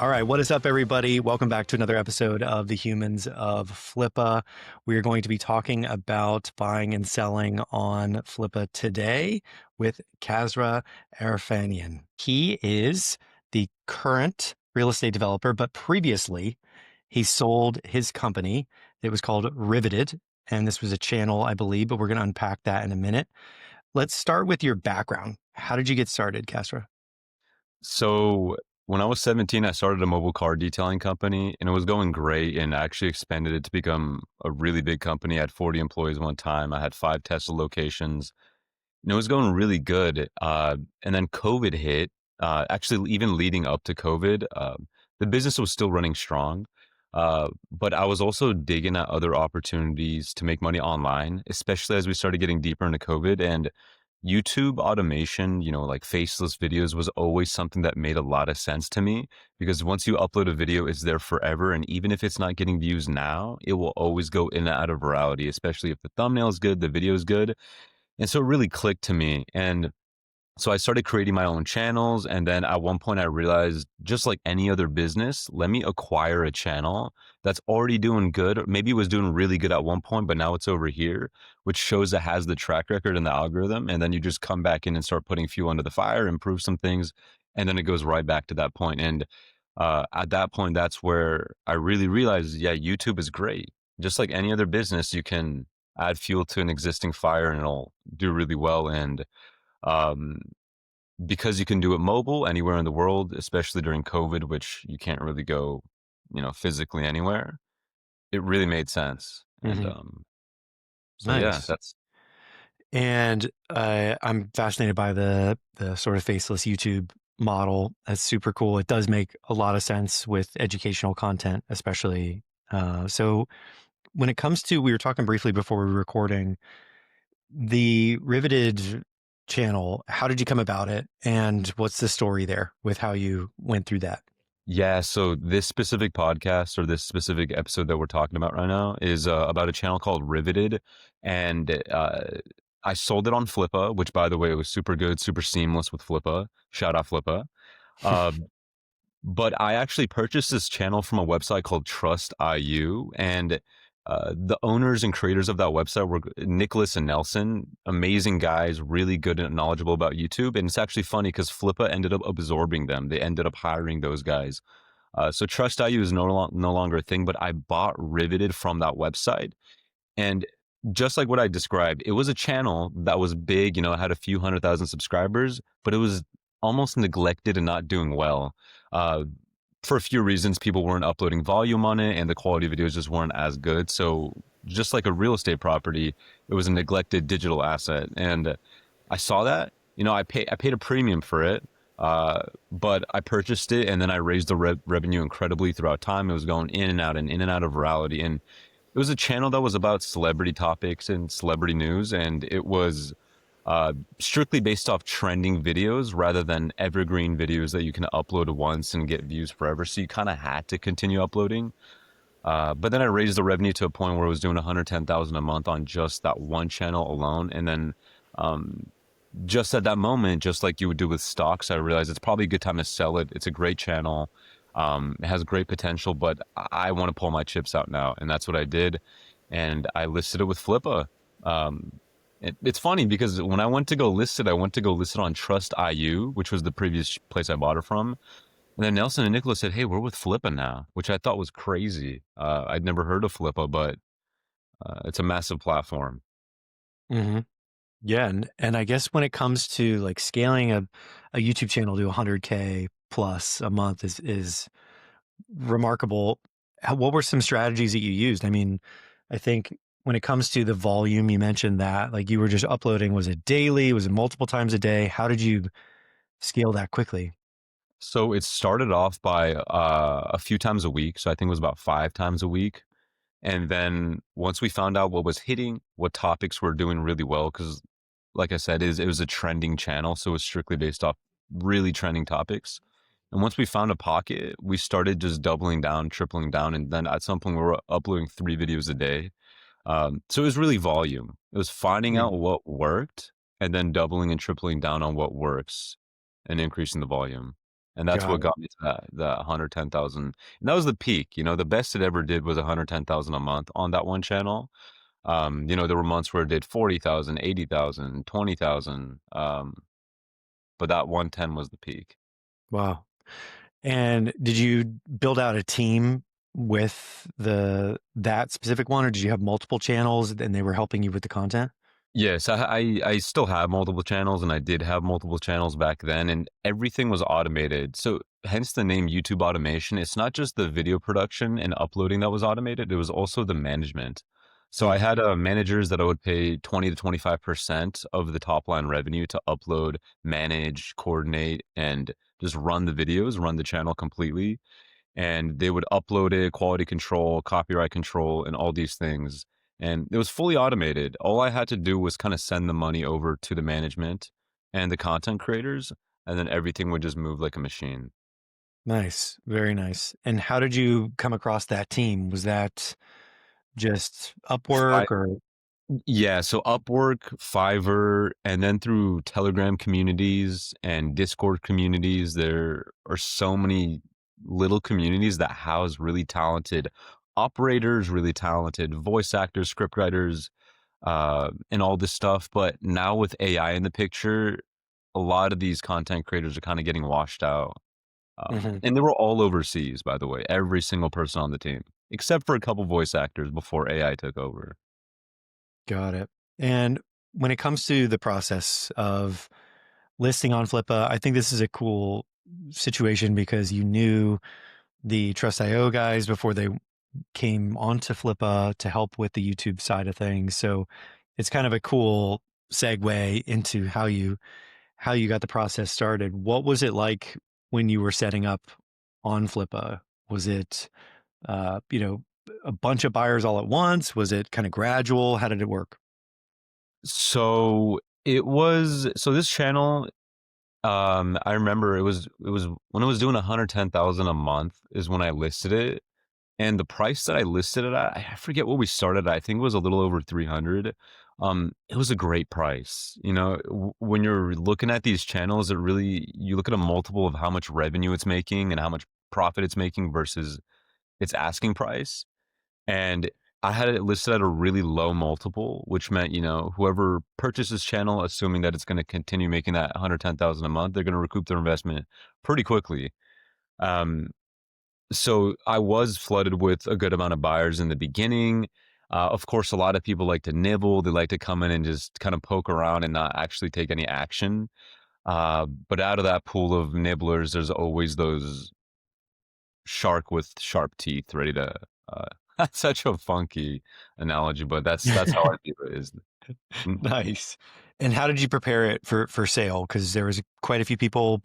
All right, what is up, everybody? Welcome back to another episode of the Humans of Flippa. We are going to be talking about buying and selling on Flippa today with Kasra Erfanian. He is the current real estate developer, but previously he sold his company. It was called Riveted, and this was a channel, I believe, but we're going to unpack that in a minute. Let's start with your background. How did you get started, Kasra? So when I was 17, I started a mobile car detailing company and it was going great and I actually expanded it to become a really big company. I had 40 employees one time. I had 5 Tesla locations and it was going really good. And then COVID hit, actually even leading up to COVID, the business was still running strong. But I was also digging at other opportunities to make money online, especially as we started getting deeper into COVID. And YouTube automation, like faceless videos was always something that made a lot of sense to me because once you upload a video, it's there forever. And even if it's not getting views now, it will always go in and out of virality, especially if the thumbnail is good, the video is good. And so it really clicked to me. And so I started creating my own channels. And then at one point I realized just like any other business, let me acquire a channel that's already doing good. Or maybe it was doing really good at one point, but now it's over here, which shows it has the track record and the algorithm. And then you just come back in and start putting fuel under the fire, improve some things. And then it goes right back to that point. And at that point, that's where I really realized, yeah, YouTube is great. Just like any other business, you can add fuel to an existing fire and it'll do really well. And um, because you can do it mobile anywhere in the world, especially during COVID, which you can't really go, physically anywhere, it really made sense. And Mm-hmm. so, yeah, Nice. that's, And I'm fascinated by the sort of faceless YouTube model. That's super cool. It does make a lot of sense with educational content, especially. So when it comes to, we were talking briefly before we were recording, the Riveted channel, how did you come about it? And what's the story there with how you went through that? yeah. So this specific podcast or this specific episode that we're talking about right now is about a channel called Riveted. And I sold it on Flippa, which by the way, it was super good, super seamless with Flippa. Shout out Flippa. Uh, But I actually purchased this channel from a website called Trust IU, and the owners and creators of that website were Nicholas and Nelson, amazing guys, really good and knowledgeable about YouTube. And it's actually funny because Flippa ended up absorbing them. They ended up hiring those guys. So Trust IU is no longer a thing, but I bought Riveted from that website. And just like what I described, it was a channel that was big, it had a few 100,000 subscribers, but it was almost neglected and not doing well. Uh, for a few reasons, people weren't uploading volume on it and the quality of videos just weren't as good. So just like a real estate property, it was a neglected digital asset. And I saw that, I paid a premium for it. But I purchased it and then I raised the revenue incredibly throughout time. It was going in and out and in and out of virality. And it was a channel that was about celebrity topics and celebrity news, and it was strictly based off trending videos rather than evergreen videos that you can upload once and get views forever. So you kind of had to continue uploading. But then I raised the revenue to a point where I was doing 110,000 a month on just that one channel alone, and then um, just at that moment, just like you would do with stocks, I realized it's probably a good time to sell it. It's a great channel. It has great potential, but I want to pull my chips out now. And that's what I did. And I listed it with Flippa. It's funny because when I went to go list it, I went to go list it on Trust IU, which was the previous place I bought it from. And then Nelson and Nicholas said, "Hey, we're with Flippa now," which I thought was crazy. I'd never heard of Flippa, but it's a massive platform. Mm-hmm. Yeah, and I guess when it comes to like scaling a YouTube channel to 100K plus a month is remarkable. What were some strategies that you used? I mean, I think when it comes to the volume, you mentioned that like you were just uploading. Was it daily? Was it multiple times a day? How did you scale that quickly? So it started off by a few times a week. So I think it was about 5 times a week. And then once we found out what was hitting, what topics were doing really well, because like I said, it was a trending channel. So it was strictly based off really trending topics. And once we found a pocket, we started just doubling down, tripling down. And then at some point, we were uploading 3 videos a day. So it was really volume. It was finding out Mm. what worked and then doubling and tripling down on what works and increasing the volume. And that's Got what it. got me to that 110,000. And that was the peak. The best it ever did was 110,000 a month on that one channel. There were months where it did 40,000, 80,000, 20,000. But that 110 was the peak. Wow. And did you build out a team with that specific one, or did you have multiple channels and they were helping you with the content? Yes, I still have multiple channels, and I did have multiple channels back then, and everything was automated. So hence the name YouTube Automation. It's not just the video production and uploading that was automated, it was also the management. So I Mm, had managers that I would pay 20 to 25% of the top line revenue to upload, manage, coordinate, and just run the videos, run the channel completely, and they would upload it, quality control, copyright control, and all these things. And it was fully automated. All I had to do was kind of send the money over to the management and the content creators, and then everything would just move like a machine. nice. Very nice. And how did you come across that team? Was that just Fi Upwork or? Yeah, so Upwork, Fiverr, and then through Telegram communities and Discord communities, there are so many little communities that house really talented operators, really talented voice actors, script writers, and all this stuff. But now with AI in the picture, a lot of these content creators are kind of getting washed out. Mhm, And they were all overseas, by the way, every single person on the team, except for a couple voice actors before AI took over. got it. And when it comes to the process of listing on Flippa, I think this is a cool situation because you knew the Trust.io guys before they came onto Flippa to help with the YouTube side of things. So it's kind of a cool segue into how you got the process started. What was it like when you were setting up on Flippa? Was it you know, a bunch of buyers all at once? Was it kind of gradual? How did it work? So this channel, I remember it was when it was doing 110,000 a month is when I listed it. And the price that I listed it at, I forget what we started at. I think it was a little over 300. It was a great price. When you're looking at these channels, you look at a multiple of how much revenue it's making and how much profit it's making versus its asking price. And I had it listed at a really low multiple, which meant, whoever purchases channel, assuming that it's going to continue making that 110,000 a month, they're going to recoup their investment pretty quickly. Um, so I was flooded with a good amount of buyers in the beginning. Of course, a lot of people like to nibble. They like to come in and just kind of poke around and not actually take any action. But out of that pool of nibblers, there's always those shark with sharp teeth ready to. Uh, that's such a funky analogy, but that's how I view it. Is Nice. And how did you prepare it for sale? Because there was quite a few people,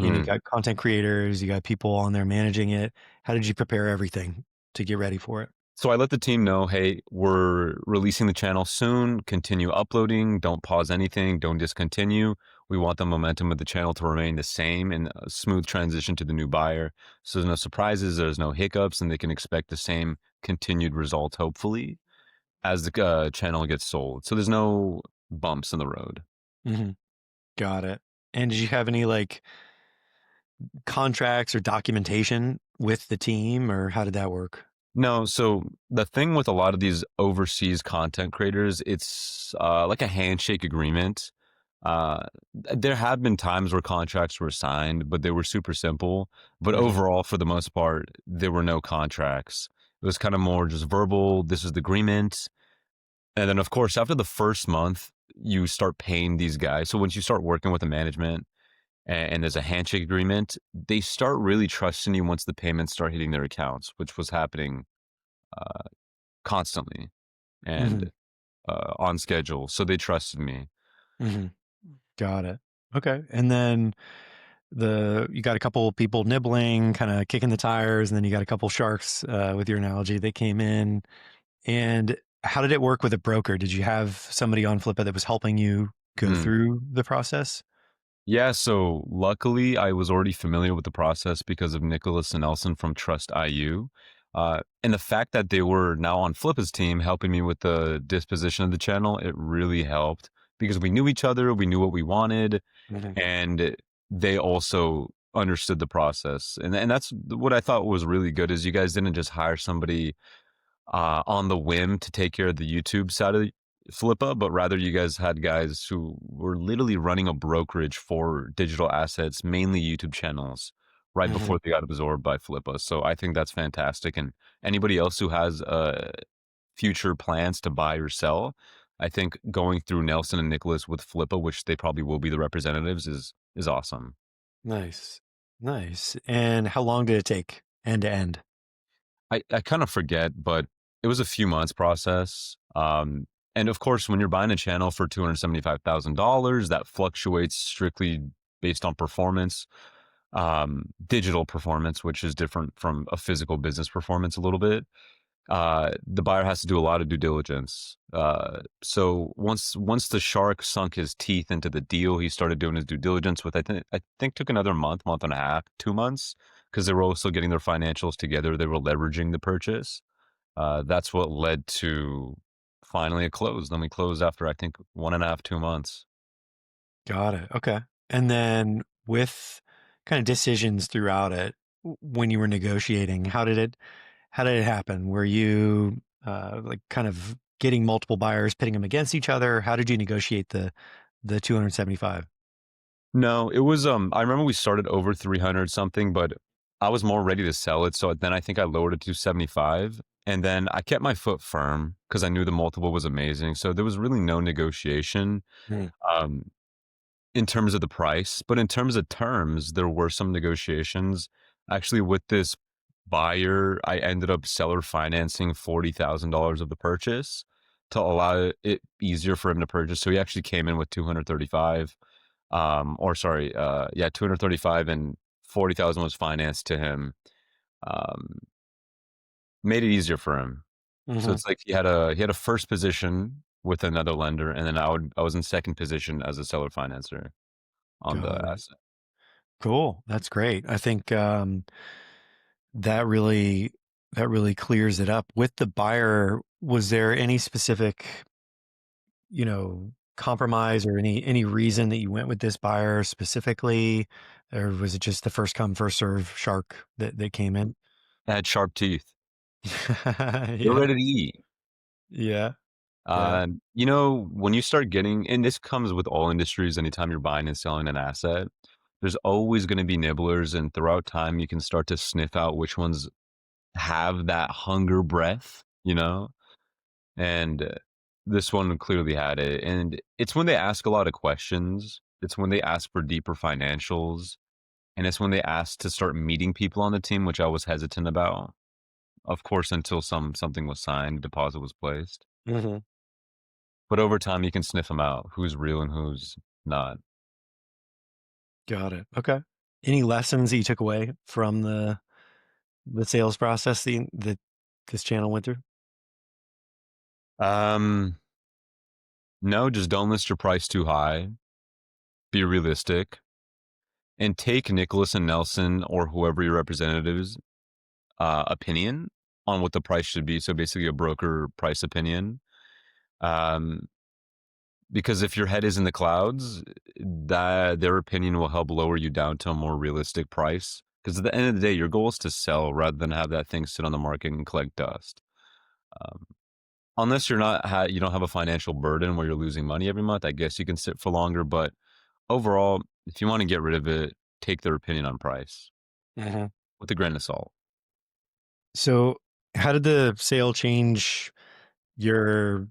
you Mhm. got content creators, you got people on there managing it. How did you prepare everything to get ready for it? So I let the team know, hey, we're releasing the channel soon. Continue uploading. Don't pause anything. Don't discontinue. We want the momentum of the channel to remain the same and a smooth transition to the new buyer. So there's no surprises, there's no hiccups, and they can expect the same continued results, hopefully, as the channel gets sold. So there's no bumps in the road. Mhm. Got it. And did you have any like contracts or documentation with the team, or how did that work? No, so the thing with a lot of these overseas content creators, it's like a handshake agreement. There have been times where contracts were signed, but they were super simple. But Mhm, overall, for the most part, there were no contracts. It was kind of more just verbal. This is the agreement. And then, of course, after the first month, you start paying these guys. So once you start working with the management and there's a handshake agreement, they start really trusting you once the payments start hitting their accounts, which was happening uh, constantly and mhm, on schedule. So they trusted me. mhm. Got it. Okay. And then you got a couple people nibbling, kind of kicking the tires, and then you got a couple sharks, with your analogy, they came in. And how did it work with a broker? Did you have somebody on Flippa that was helping you go Mm. through the process? Yeah, so luckily I was already familiar with the process because of Nicholas and Nelson from Trust IU. And the fact that they were now on Flippa's team helping me with the disposition of the channel, it really helped because we knew each other, we knew what we wanted, Mhm. and they also understood the process. And that's what I thought was really good is you guys didn't just hire somebody on the whim to take care of the YouTube side of Flippa, but rather you guys had guys who were literally running a brokerage for digital assets, mainly YouTube channels, right Hmm. before they got absorbed by Flippa. So I think that's fantastic. And anybody else who has future plans to buy or sell, I think going through Nelson and Nicholas with Flippa, which they probably will be the representatives, is awesome. Nice. Nice. And how long did it take end to end? I kind of forget, but it was a few months process. And of course, when you're buying a channel for $275,000, that fluctuates strictly based on performance, digital performance, which is different from a physical business performance a little bit. The buyer has to do a lot of due diligence. So once the shark sunk his teeth into the deal, he started doing his due diligence, with I think took another month and a half, 2 months, because they were also getting their financials together. They were leveraging the purchase. That's what led to finally a close. Then we closed after I think 1.5, 2 months. Got it. Okay. And then with kind of decisions throughout it, when you were negotiating, how did it happen? Were you like kind of getting multiple buyers, pitting them against each other? How did you negotiate the 275? No, it was I remember we started over 300 something, but I was more ready to sell it. So then I think I lowered it to 75. And then I kept my foot firm because I knew the multiple was amazing. So there was really no negotiation Mm. um, in terms of the price. But in terms of terms, there were some negotiations. Actually, with this buyer, I ended up seller financing $40,000 of the purchase to allow it easier for him to purchase. So he actually came in with 235, or sorry, yeah, 235, and 40,000 was financed to him. Um, Made it easier for him. So Hmm. it's like he had a first position with another lender, and then I was in second position as a seller financer on the Got it. asset. Cool. That's great. I think that really that really clears it up. With the buyer, was there any specific, compromise or any reason that you went with this buyer specifically, or was it just the first come first serve shark that came in? It had sharp teeth. They're Yeah. ready to eat. Yeah. Yeah. When you start getting, and this comes with all industries, anytime you're buying and selling an asset, there's always going to be nibblers, and throughout time, you can start to sniff out which ones have that hunger breath. And this one clearly had it. And it's when they ask a lot of questions. It's when they ask for deeper financials. And it's when they ask to start meeting people on the team, which I was hesitant about. Of course, until something was signed, deposit was placed. Hmm. But over time, you can sniff them out, who's real and who's not. Got it. Okay. Any lessons that you took away from the sales process that this channel went through? Um, no, just don't list your price too high. Be realistic, and take Nicholas and Nelson or whoever your representatives opinion on what the price should be. So basically, a broker price opinion. Um, because if your head is in the clouds, that their opinion will help lower you down to a more realistic price. Because at the end of the day, your goal is to sell rather than have that thing sit on the market and collect dust. Um, unless you don't have a financial burden where you're losing money every month, I guess you can sit for longer. But overall, if you want to get rid of it, take their opinion on price Hmm. with a grain of salt. So, how did the sale change your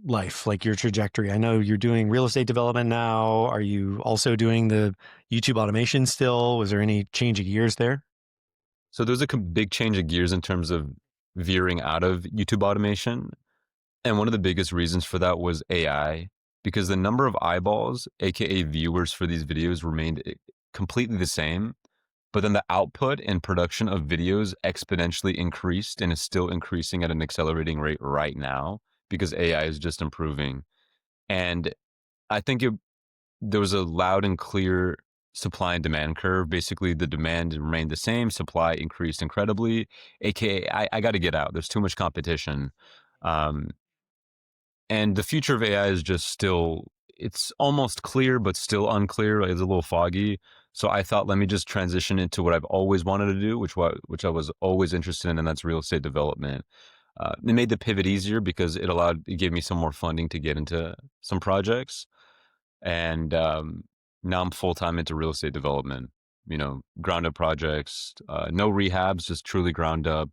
life, like your trajectory? I know you're doing real estate development now. Are you also doing the YouTube automation still? Was there any change of gears there? So there's a big change of gears in terms of veering out of YouTube automation. And one of the biggest reasons for that was AI, because the number of eyeballs, AKA viewers for these videos, remained completely the same. But then the output and production of videos exponentially increased and is still increasing at an accelerating rate right now because AI is just improving. And I think there was a loud and clear supply and demand curve. Basically, the demand remained the same, supply increased incredibly, aka I got to get out. There's too much competition. Um, and the future of AI is just still, it's almost clear, but still unclear. Like, it's a little foggy. So I thought, let me just transition into what I've always wanted to do, which I was always interested in, and that's real estate development. It made the pivot easier because it gave me some more funding to get into some projects, and now I'm full time into real estate development. Ground up projects, no rehabs, just truly ground up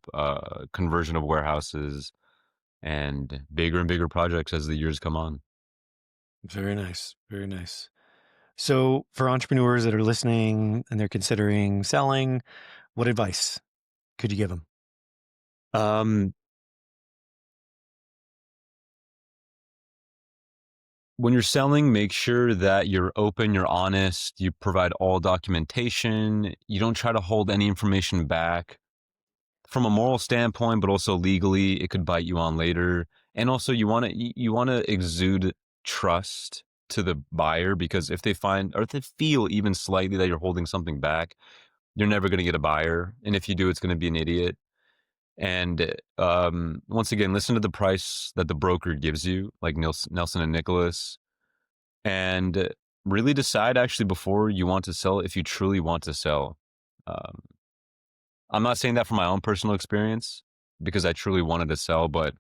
conversion of warehouses, and bigger projects as the years come on. Very nice. Very nice. So, for entrepreneurs that are listening and they're considering selling, what advice could you give them? Um, when you're selling, make sure that you're open, you're honest, you provide all documentation, you don't try to hold any information back. From a moral standpoint, but also legally, it could bite you on later. And also, you want to exude trust to the buyer, because if they find or if they feel even slightly that you're holding something back, you're never going to get a buyer. And if you do, it's going to be an idiot. And once again, listen to the price that the broker gives you, like Nelson and Nicholas, and really decide actually before you want to sell if you truly want to sell. Um, I'm not saying that from my own personal experience because I truly wanted to sell, but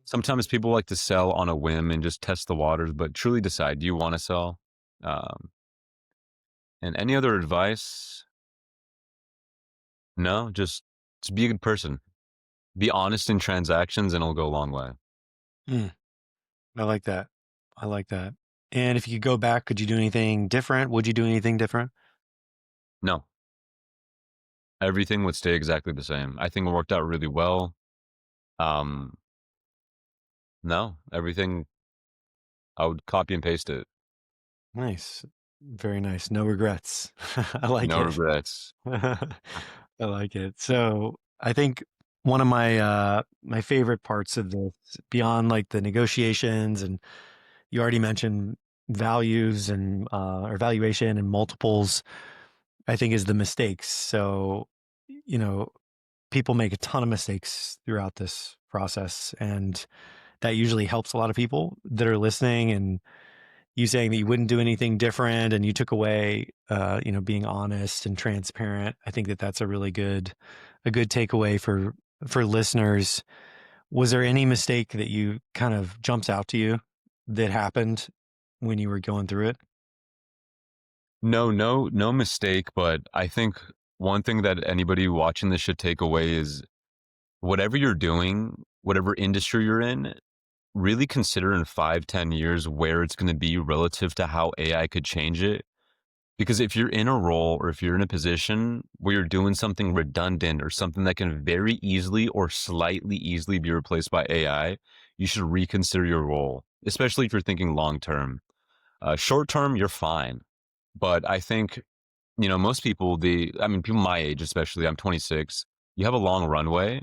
sometimes people like to sell on a whim and just test the waters, but truly decide, do you want to sell? Um, and any other advice? No, just be a good person. Be honest in transactions and it'll go a long way. Mm, I like that. I like that. And if you could go back, could you do anything different? Would you do anything different? No, everything would stay exactly the same. I think it worked out really well. Um, no, everything, I would copy and paste it. Nice. Very nice. No regrets. I like No it. regrets. I like it. So I think one of my favorite parts of this, beyond like the negotiations, and you already mentioned values and or valuation and multiples, I think is the mistakes. So, you know, people make a ton of mistakes throughout this process, and that usually helps a lot of people that are listening. And you saying that you wouldn't do anything different, and you took away, being honest and transparent. I think that that's a good takeaway for listeners. Was there any mistake that you kind of jumps out to you that happened when you were going through it? No mistake. But I think one thing that anybody watching this should take away is whatever you're doing, whatever industry you're in, really consider in 5, 10 years where it's going to be relative to how AI could change it. Because if you're in a role or if you're in a position where you're doing something redundant or something that can very easily or slightly easily be replaced by AI, you should reconsider your role, especially if you're thinking long term. Short term, you're fine. But I think, most people, people my age, especially, I'm 26, you have a long runway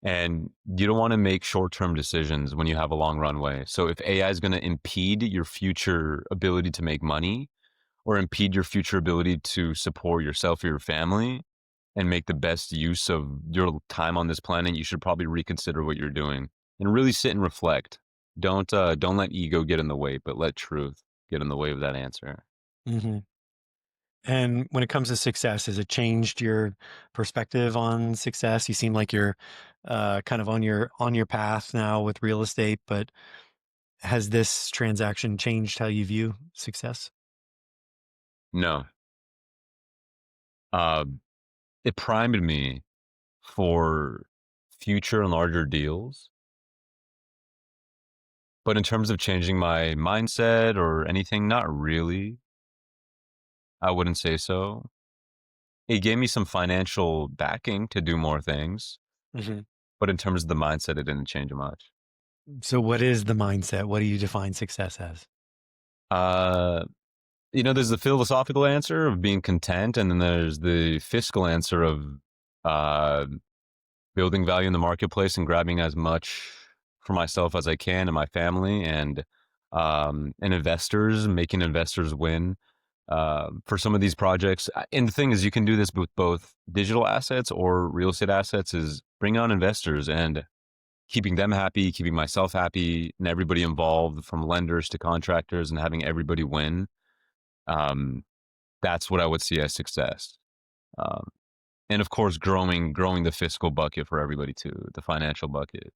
and you don't want to make short term decisions when you have a long runway. So if AI is going to impede your future ability to make money or impede your future ability to support yourself or your family and make the best use of your time on this planet, you should probably reconsider what you're doing and really sit and reflect. Don't let ego get in the way, but let truth get in the way of that answer. Hmm. And when it comes to success, has it changed your perspective on success? You seem like you're kind of on your path now with real estate, but has this transaction changed how you view success? No, uh, it primed me for future and larger deals. But in terms of changing my mindset or anything, not really. I wouldn't say so. It gave me some financial backing to do more things, Hmm. but in terms of the mindset, it didn't change much. So, what is the mindset? What do you define success as? Uh, there's the philosophical answer of being content, and then there's the fiscal answer of uh, building value in the marketplace and grabbing as much for myself as I can and my family, and investors, making investors win for some of these projects. And the thing is, you can do this with both digital assets or real estate assets. Is bring on investors and keeping them happy, keeping myself happy, and everybody involved, from lenders to contractors, and having everybody win. Um, That's what I would see as success. Um, and of course, growing the fiscal bucket for everybody too, the financial bucket,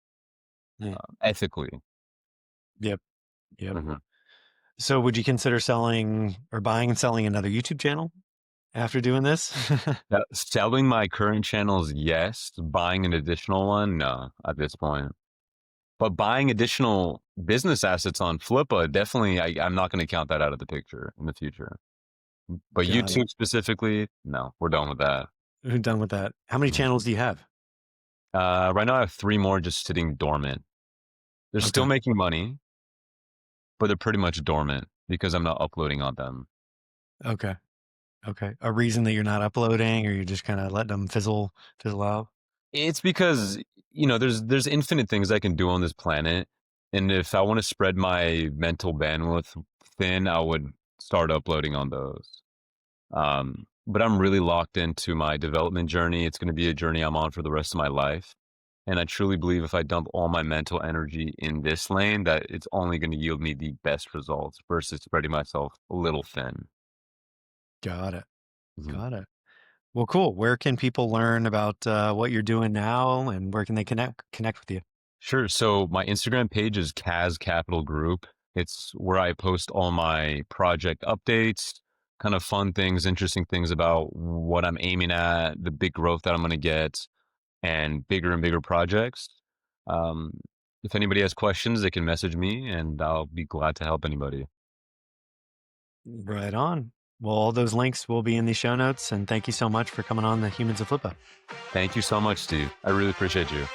Mm. ethically. Yep. Yep. Mhm. So would you consider selling or buying and selling another YouTube channel after doing this? Selling my current channels, yes. Buying an additional one, no, at this point. But buying additional business assets on Flippa, definitely, I'm not going to count that out of the picture in the future. But Got it. YouTube specifically, no, we're done with that. Who's done with that? How many Mhm. channels do you have? Right now, I have three more just sitting dormant. They're still Okay. making money, but they're pretty much dormant because I'm not uploading on them. Okay. Okay. A reason that you're not uploading or you're just kind of letting them fizzle out? It's because, there's infinite things I can do on this planet, and if I wanna spread my mental bandwidth thin, I would start uploading on those. But I'm really locked into my development journey. It's gonna be a journey I'm on for the rest of my life, and I truly believe if I dump all my mental energy in this lane, that it's only gonna yield me the best results versus spreading myself a little thin. Got it. Mhm. Got it. Well, cool. Where can people learn about what you're doing now and where can they connect with you? Sure. So my Instagram page is Kaz Capital Group. It's where I post all my project updates, kind of fun things, interesting things about what I'm aiming at, the big growth that I'm going to get, and bigger projects. Um, if anybody has questions, they can message me and I'll be glad to help anybody. Right on. Well, all those links will be in the show notes. And thank you so much for coming on the Humans of Flippa. Thank you so much, Steve. I really appreciate you.